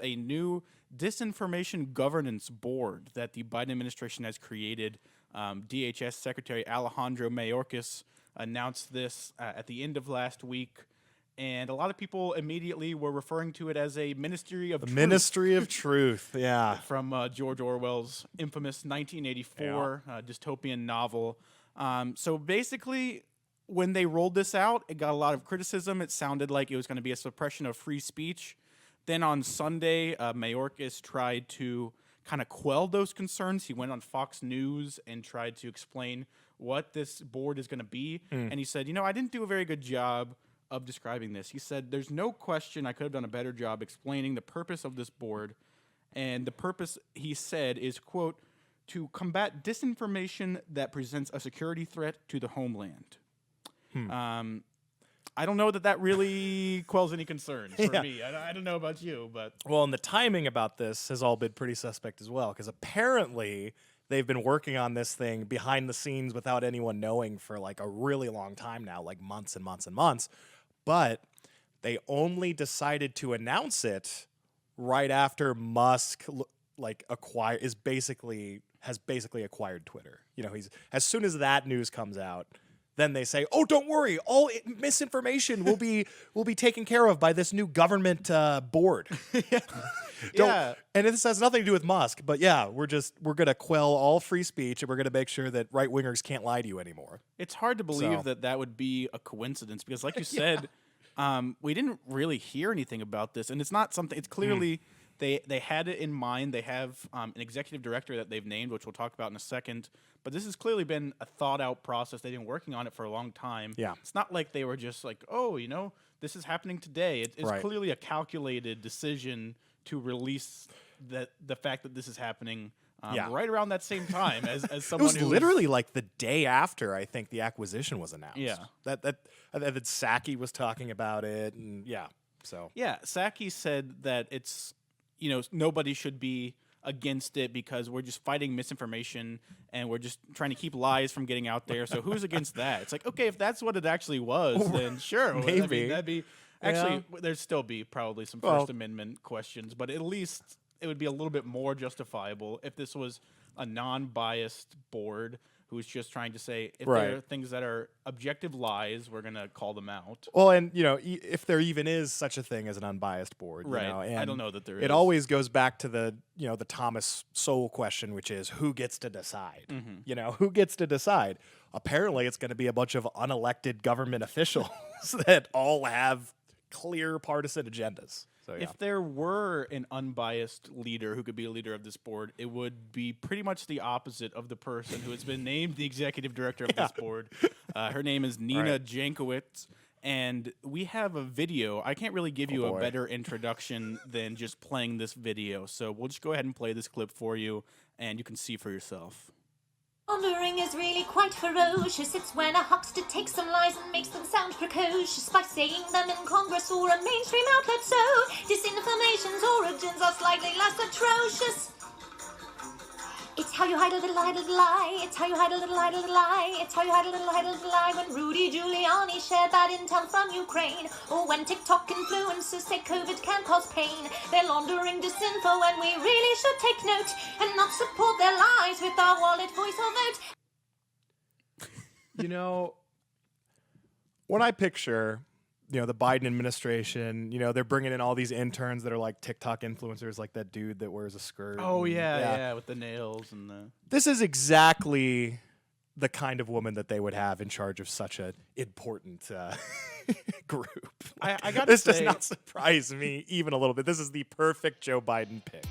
a new disinformation governance board that the Biden administration has created. DHS Secretary Alejandro Mayorkas announced this at the end of last week. And a lot of people immediately were referring to it as a Ministry of Truth. Ministry of Truth, yeah. From George Orwell's infamous 1984 dystopian novel. So basically, when they rolled this out, it got a lot of criticism. It sounded like it was going to be a suppression of free speech. Then on Sunday, Mayorkas tried to kind of quell those concerns. He went on Fox News and tried to explain what this board is going to be. And he said, I didn't do a very good job of describing this. He said, there's no question I could have done a better job explaining the purpose of this board. And the purpose, he said, is, quote, to combat disinformation that presents a security threat to the homeland. I don't know that really quells any concerns for me. I don't know about you, but... Well, and the timing about this has all been pretty suspect as well, because apparently they've been working on this thing behind the scenes without anyone knowing for like a really long time now, like months and months and months. But they only decided to announce it right after Musk has basically acquired Twitter. He's as soon as that news comes out, then they say, "Oh, don't worry, all misinformation will be taken care of by this new government board." And this has nothing to do with Musk, but we're gonna quell all free speech, and we're gonna make sure that right wingers can't lie to you anymore. It's hard to believe that would be a coincidence because, like you said, we didn't really hear anything about this, and it's not something. It's clearly they had it in mind. They have an executive director that they've named, which we'll talk about in a second. But this has clearly been a thought-out process. They've been working on it for a long time. Yeah. It's not like they were just like, oh, this is happening today. It's clearly a calculated decision to release the fact that this is happening right around that same time as someone who... It was literally like the day after, I think, the acquisition was announced. Yeah. That Psaki was talking about it, and so... Yeah, Psaki said that it's, nobody should be against it because we're just fighting misinformation and we're just trying to keep lies from getting out there. So who's against that? It's like, okay, if that's what it actually was, then sure. Maybe. That'd be actually, there'd still be probably some First Amendment questions, but at least it would be a little bit more justifiable if this was a non-biased board who's just trying to say, if there are things that are objective lies, we're going to call them out. Well, and, if there even is such a thing as an unbiased board, right. And I don't know that there is. It always goes back to the Thomas Sowell question, which is who gets to decide? Who gets to decide? Apparently, it's going to be a bunch of unelected government officials that all have clear partisan agendas. So, if there were an unbiased leader who could be a leader of this board, it would be pretty much the opposite of the person who has been named the executive director of this board. Her name is Nina Jankowicz, and we have a video. I can't really give you a better introduction than just playing this video, so we'll just go ahead and play this clip for you, and you can see for yourself. Pondering is really quite ferocious. It's when a huckster takes some lies and makes them sound precocious by saying them in Congress or a mainstream outlet. So disinformation's origins are slightly less atrocious. It's how you hide a little lie. It's how you hide a little lie. It's how you hide a little lie. When Rudy Giuliani shared bad intel from Ukraine, or when TikTok influencers say COVID can cause pain. They're laundering disinfo, and we really should take note and not support their lies with our wallet, voice, or vote. When I picture the Biden administration, they're bringing in all these interns that are like TikTok influencers, like that dude that wears a skirt. Oh, yeah, with the nails and the... This is exactly the kind of woman that they would have in charge of such an important group. I got this does not surprise me even a little bit. This is the perfect Joe Biden pick.